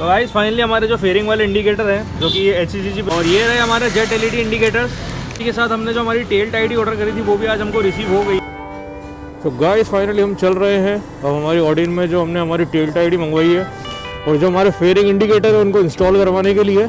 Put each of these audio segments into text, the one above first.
तो guys finally हमारे जो फेयरिंग वाले इंडिकेटर हैं जो कि HCCG और ये रहे हमारे जेट LED इंडिकेटर्स के साथ हमने जो हमारी टेल टाइडी ऑर्डर करी थी वो भी आज हमको रिसीव हो गई। तो गाइस फाइनली हम चल रहे हैं अब हमारी ऑडिन में जो हमने हमारी टेल टाइडी मंगवाई है और जो हमारे फेयरिंग इंडिकेटर है उनको इंस्टॉल करवाने के लिए।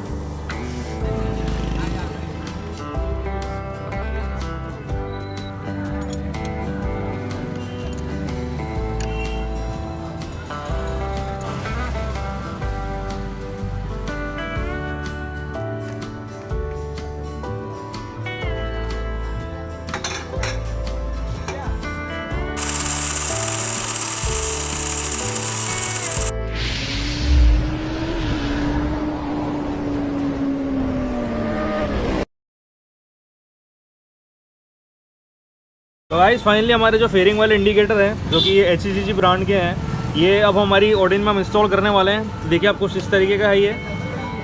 तो गाइस फाइनली हमारे जो फेयरिंग वाले इंडिकेटर हैं जो कि HCCG ब्रांड के हैं ये अब हमारी ऑडिन में हम इंस्टॉल करने वाले हैं। देखिए आपको इस तरीके का है ये,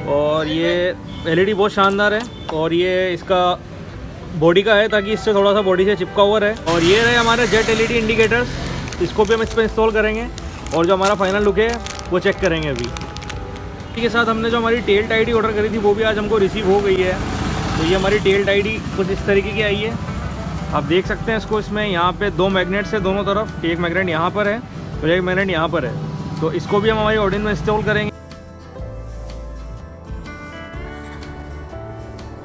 और ये LED बहुत शानदार है और ये इसका बॉडी का है ताकि इससे थोड़ा सा बॉडी से चिपका हुआ है। और ये रहे हमारे जेट LED इंडिकेटर्स, इसको भी हम इस पर इंस्टॉल करेंगे और जो हमारा फाइनल लुक है वो चेक करेंगे अभी। इसी के साथ हमने जो हमारी टेल टाइडी ऑर्डर करी थी वो भी आज हमको रिसीव हो गई है। तो ये हमारी टेल टाइडी कुछ इस तरीके की आई है, आप देख सकते हैं इसको। इसमें यहाँ पे 2 मैग्नेट्स है दोनों तरफ, एक मैग्नेट यहाँ पर है और एक मैग्नेट यहाँ पर है। तो इसको भी हम हमारी ऑडिन में इंस्टॉल करेंगे।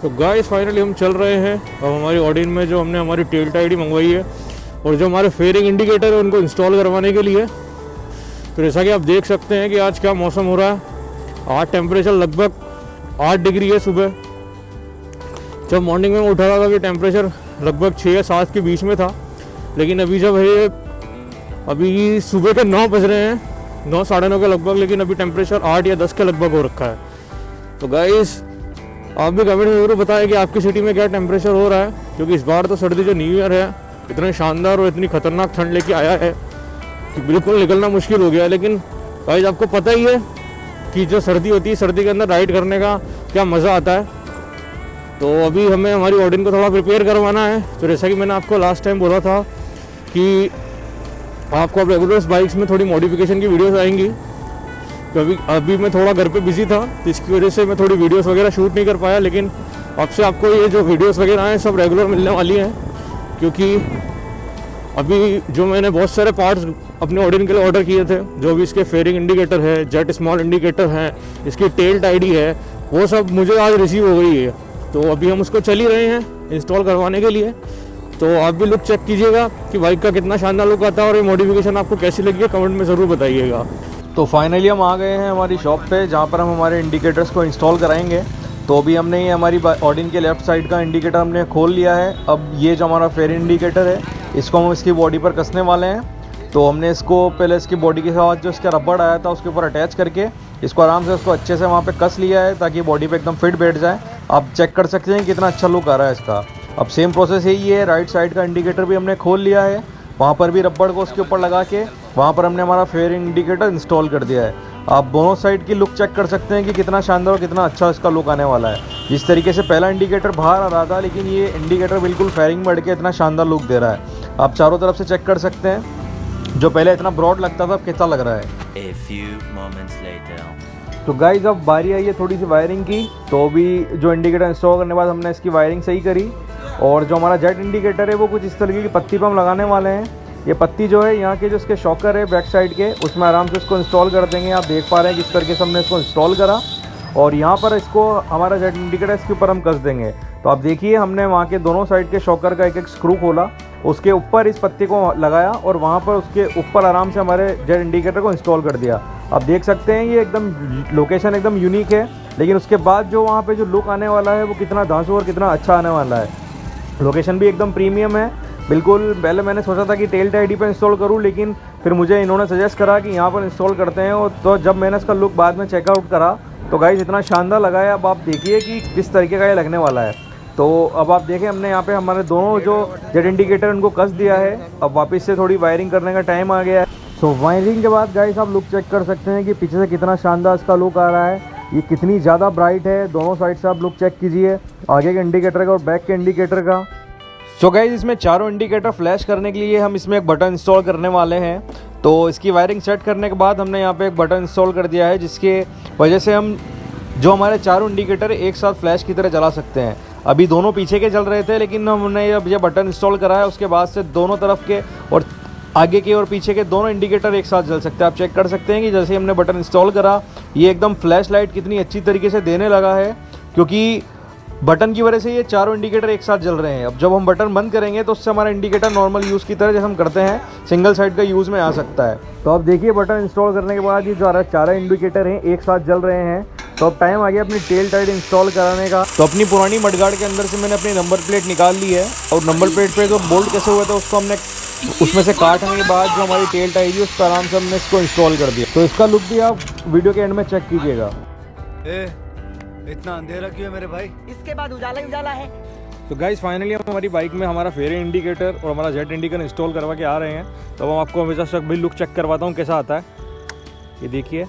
तो गाइस फाइनली हम चल रहे हैं अब हमारी ऑडिन में जो हमने हमारी टेल टाइडी मंगवाई है और जो हमारे फेयरिंग इंडिकेटर है उनको इंस्टॉल करवाने के लिए। तो जैसा कि आप देख सकते हैं कि आज क्या मौसम हो रहा है। आज टेम्परेचर लगभग 8 डिग्री है। सुबह जब मॉर्निंग में मैं उठा रहा था कि टेम्परेचर लगभग 6 या 7 के बीच में था, लेकिन अभी जब है अभी सुबह के 9 बज रहे हैं, 9 साढ़े 9 के लगभग, लेकिन अभी टेम्परेचर 8 या 10 के लगभग हो रखा है। तो गाइस आप भी कमेंट में जरूर बताएं कि आपकी सिटी में क्या टेम्परेचर हो रहा है, क्योंकि इस बार तो सर्दी जो न्यू ईयर है इतने शानदार और इतनी खतरनाक ठंड लेके आया है कि बिल्कुल निकलना मुश्किल हो गया है। लेकिन गाइस आपको पता ही है कि जो सर्दी होती है, सर्दी के अंदर राइड करने का क्या मज़ा आता है। तो अभी हमें हमारी ऑडिन को थोड़ा प्रिपेयर करवाना है। तो जैसा कि मैंने आपको लास्ट टाइम बोला था कि आपको अब रेगुलर बाइक्स में थोड़ी मॉडिफिकेशन की वीडियोस आएंगी। तो अभी मैं थोड़ा घर पे बिजी था तो इसकी वजह से मैं थोड़ी वीडियोस वगैरह शूट नहीं कर पाया, लेकिन अब से आपको ये जो वीडियोस वगैरह हैं सब रेगुलर मिलने वाली हैं। क्योंकि अभी जो मैंने बहुत सारे पार्ट्स अपने ऑडिन के लिए ऑर्डर किए थे, जो भी इसके फेयरिंग इंडिकेटर है, जेट स्मॉल इंडिकेटर हैं, इसकी टेल टाइडी है, वो सब मुझे आज रिसीव हो गई है। तो अभी हम उसको चल ही रहे हैं इंस्टॉल करवाने के लिए। तो आप भी लुक चेक कीजिएगा कि बाइक का कितना शानदार लुक आता है और ये मॉडिफिकेशन आपको कैसी लगी है कमेंट में ज़रूर बताइएगा। तो फाइनली हम आ गए हैं हमारी शॉप पे जहाँ पर हम हमारे इंडिकेटर्स को इंस्टॉल कराएंगे। तो अभी हमने ये हमारी ऑडिन के लेफ़्ट साइड का इंडिकेटर हमने खोल लिया है। अब ये जो हमारा फेयरिंग इंडिकेटर है इसको हम इसकी बॉडी पर कसने वाले हैं। तो हमने इसको पहले इसकी बॉडी के साथ जो इसका रबड़ आया था उसके ऊपर अटैच करके इसको आराम से उसको अच्छे से वहाँ पे कस लिया है ताकि बॉडी पे एकदम फिट बैठ जाए। आप चेक कर सकते हैं कितना अच्छा लुक आ रहा है इसका। अब सेम प्रोसेस यही है, राइट साइड का इंडिकेटर भी हमने खोल लिया है, वहाँ पर भी रबड़ को उसके ऊपर लगा के वहाँ पर हमने हमारा फेयरिंग इंडिकेटर इंस्टॉल कर दिया है। आप दोनों साइड की लुक चेक कर सकते हैं कि कितना शानदार और कितना अच्छा इसका लुक आने वाला है। जिस तरीके से पहला इंडिकेटर बाहर आ रहा था, लेकिन ये इंडिकेटर बिल्कुल फेयरिंग में अड़ के इतना शानदार लुक दे रहा है। आप चारों तरफ से चेक कर सकते हैं, जो पहले इतना ब्रॉड लगता था अब कितना लग रहा है। A few moments later. तो गाइज अब बारी आई है थोड़ी सी वायरिंग की। तो अभी जो इंडिकेटर इंस्टॉल करने के बाद हमने इसकी वायरिंग सही करी और जो हमारा जेट इंडिकेटर है वो कुछ इस तरीके की पत्ती पर हम लगाने वाले हैं। ये पत्ती जो है यहाँ के जो इसके शॉकर है बैक साइड के, उसमें आराम से इसको इंस्टॉल कर देंगे। आप देख पा रहे हैं किस तरीके से हमने इसको इंस्टॉल करा और यहाँ पर इसको हमारा जेट इंडिकेटर इसके ऊपर हम कस देंगे। तो आप देखिए हमने वहाँ के दोनों साइड के शॉकर का एक एक स्क्रू खोला, उसके ऊपर इस पत्ती को लगाया और वहाँ पर उसके ऊपर आराम से हमारे जेट इंडिकेटर को इंस्टॉल कर दिया। आप देख सकते हैं ये एकदम लोकेशन एकदम यूनिक है, लेकिन उसके बाद जो वहाँ पे जो लुक आने वाला है वो कितना धांसू और कितना अच्छा आने वाला है। लोकेशन भी एकदम प्रीमियम है बिल्कुल। पहले मैंने सोचा था कि टेल टाइडी पे इंस्टॉल करूँ, लेकिन फिर मुझे इन्होंने सजेस्ट करा कि यहाँ पर इंस्टॉल करते हैं। और तो जब मैंने इसका लुक बाद में चेकआउट करा तो गाइस इतना शानदार लगा है। अब आप देखिए कि किस तरीके का ये लगने वाला है। तो अब आप देखें हमने यहाँ पे हमारे दोनों जो जेट इंडिकेटर उनको कस दिया है। अब वापस से थोड़ी वायरिंग करने का टाइम आ गया है। तो वायरिंग के बाद गाइस आप लुक चेक कर सकते हैं कि पीछे से कितना शानदार इसका लुक आ रहा है। ये कितनी ज़्यादा ब्राइट है। दोनों साइड से आप लुक चेक कीजिए, आगे के इंडिकेटर का और बैक के इंडिकेटर का। सो गाइस इसमें चारों इंडिकेटर फ्लैश करने के लिए हम इसमें एक बटन इंस्टॉल करने वाले हैं। तो इसकी वायरिंग सेट करने के बाद हमने यहाँ पे एक बटन इंस्टॉल कर दिया है, जिसके वजह से हम जो हमारे चारों इंडिकेटर एक साथ फ्लैश की तरह जला सकते हैं। अभी दोनों पीछे के जल रहे थे, लेकिन हमने ये बटन इंस्टॉल करा है, उसके बाद से दोनों तरफ के और आगे के और पीछे के दोनों इंडिकेटर एक साथ जल सकते हैं। आप चेक कर सकते हैं कि जैसे हमने बटन इंस्टॉल करा, ये एकदम फ्लैश लाइट कितनी अच्छी तरीके से देने लगा है, क्योंकि बटन की वजह से ये चारों इंडिकेटर एक साथ जल रहे हैं। अब जब हम बटन बंद करेंगे तो उससे हमारा इंडिकेटर नॉर्मल यूज़ की तरह जैसे हम करते हैं सिंगल साइड का यूज़ में आ सकता है। तो अब देखिए बटन इंस्टॉल करने के बाद ये जो चारों इंडिकेटर हैं एक साथ जल रहे हैं। तो अब टाइम आ गया अपनी टेल टाइड इंस्टॉल कराने का। तो अपनी पुरानी मडगार्ड के अंदर से मैंने अपनी नंबर प्लेट निकाल ली है, और नंबर प्लेट पे जो बोल्ट कैसे हुए थे उसको हमने उसमें से काटने के बाद जो हमारी टेल टाइड है उस पर आराम से हमने इसको इंस्टॉल कर दिया। तो इसका लुक भी आप वीडियो के एंड में चेक कीजिएगा। इतना अंधेरा क्यों है मेरे भाई? इसके बाद उजाला ही उजाला है। तो गाइस फाइनली हम हमारी बाइक में हमारा फेयरिंग इंडिकेटर और हमारा जेट इंडिकेटर इंस्टॉल करवा के आ रहे हैं। तो हम आपको हमेशा से भी लुक चेक करवाता हूँ कैसा आता है। ये देखिए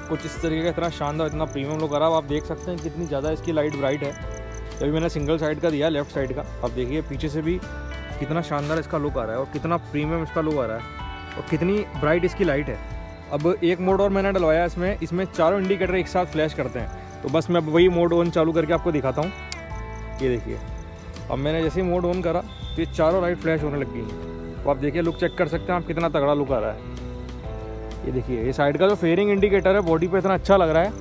कुछ इस तरीके का इतना शानदार इतना प्रीमियम लुक आ रहा है। आप देख सकते हैं कितनी ज़्यादा इसकी लाइट ब्राइट है। अभी मैंने सिंगल साइड का दिया, लेफ्ट साइड का। आप देखिए पीछे से भी कितना शानदार इसका लुक आ रहा है और कितना प्रीमियम इसका लुक आ रहा है और कितनी ब्राइट इसकी लाइट है। अब एक मोड और मैंने डलवाया इसमें चारों इंडिकेटर एक साथ फ्लैश करते हैं। तो बस मैं अब वही मोड ऑन चालू करके आपको दिखाता हूँ। ये देखिए अब मैंने जैसे ही मोड ऑन करा तो ये चारों लाइट फ्लैश होने लग गई हैं। तो आप देखिए लुक चेक कर सकते हैं आप कितना तगड़ा लुक आ रहा है। ये देखिए ये साइड का जो फेयरिंग इंडिकेटर है बॉडी पे इतना अच्छा लग रहा है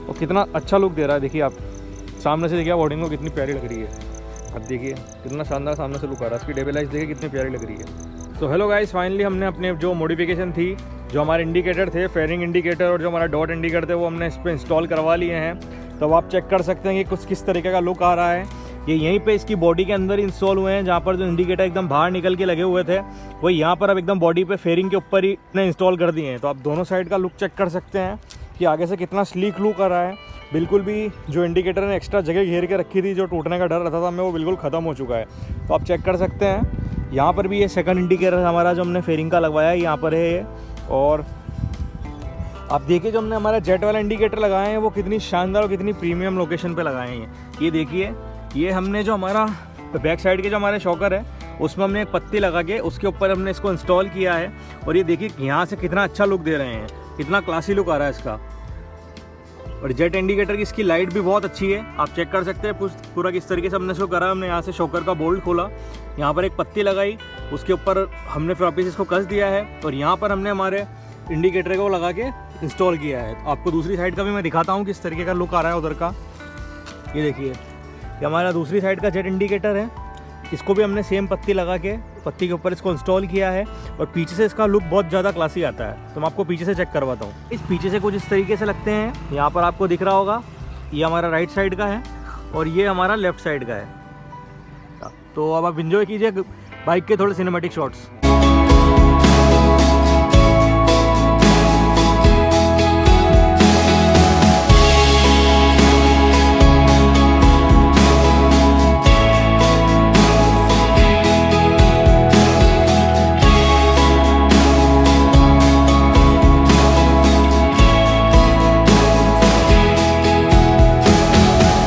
और कितना अच्छा लुक दे रहा है। देखिए आप सामने से देखिए बॉडी को कितनी प्यारी लग रही है। अब देखिए कितना शानदार सामने से लुक आ रहा है। इसकी टेबल लाइट देखिए कितनी प्यारी लग रही है। तो हेलो गाइस फाइनली हमने अपने जो मॉडिफिकेशन थी, जो हमारे इंडिकेटर थे फेयरिंग इंडिकेटर और जो हमारा डॉट इंडिकेटर थे, वो हमने इस पर इंस्टॉल करवा लिए हैं। तो अब आप चेक कर सकते हैं कि कुछ किस तरीके का लुक आ रहा है। ये यहीं पे इसकी बॉडी के अंदर इंस्टॉल हुए हैं, जहाँ पर जो इंडिकेटर एकदम बाहर निकल के लगे हुए थे वो यहाँ पर अब एकदम बॉडी पे फेयरिंग के ऊपर ही इंस्टॉल कर दिए हैं। तो आप दोनों साइड का लुक चेक कर सकते हैं कि आगे से कितना स्लीक लुक आ रहा है। बिल्कुल भी जो इंडिकेटर ने एक्स्ट्रा जगह घेर के रखी थी, जो टूटने का डर रहता था हमें, वो बिल्कुल ख़त्म हो चुका है। तो आप चेक कर सकते हैं यहाँ पर भी ये सेकंड इंडिकेटर हमारा जो हमने फेयरिंग का लगवाया है यहाँ पर है ये। और आप देखिए जो हमने हमारा जेट वाला इंडिकेटर लगाए हैं वो कितनी शानदार और कितनी प्रीमियम लोकेशन पे लगाए हैं। ये देखिए ये हमने जो हमारा बैक साइड के जो हमारे शॉकर है उसमें हमने एक पत्ती लगा के उसके ऊपर हमने इसको इंस्टॉल किया है। और ये देखिए यहाँ से कितना अच्छा लुक दे रहे हैं, कितना क्लासी लुक आ रहा है इसका। और जेट इंडिकेटर की इसकी लाइट भी बहुत अच्छी है, आप चेक कर सकते हैं पूरा किस तरीके से हमने इसको करा। हमने यहाँ से शॉकर का बोल्ट खोला, यहाँ पर एक पत्ती लगाई, उसके ऊपर हमने फिर वापस इसको कस दिया है और यहाँ पर हमने हमारे इंडिकेटर को लगा के इंस्टॉल किया है। आपको दूसरी साइड का भी मैं दिखाता हूँ किस तरीके का लुक आ रहा है उधर का। ये देखिए ये हमारा दूसरी साइड का जेट इंडिकेटर है, इसको भी हमने सेम पत्ती लगा के पत्ती के ऊपर इसको इंस्टॉल किया है और पीछे से इसका लुक बहुत ज़्यादा क्लासी आता है। तो मैं आपको पीछे से चेक करवाता हूँ। इस पीछे से कुछ इस तरीके से लगते हैं, यहाँ पर आपको दिख रहा होगा ये हमारा राइट साइड का है और ये हमारा लेफ्ट साइड का है। तो अब आप इंजॉय कीजिए बाइक के थोड़े सिनेमैटिक शॉट्स।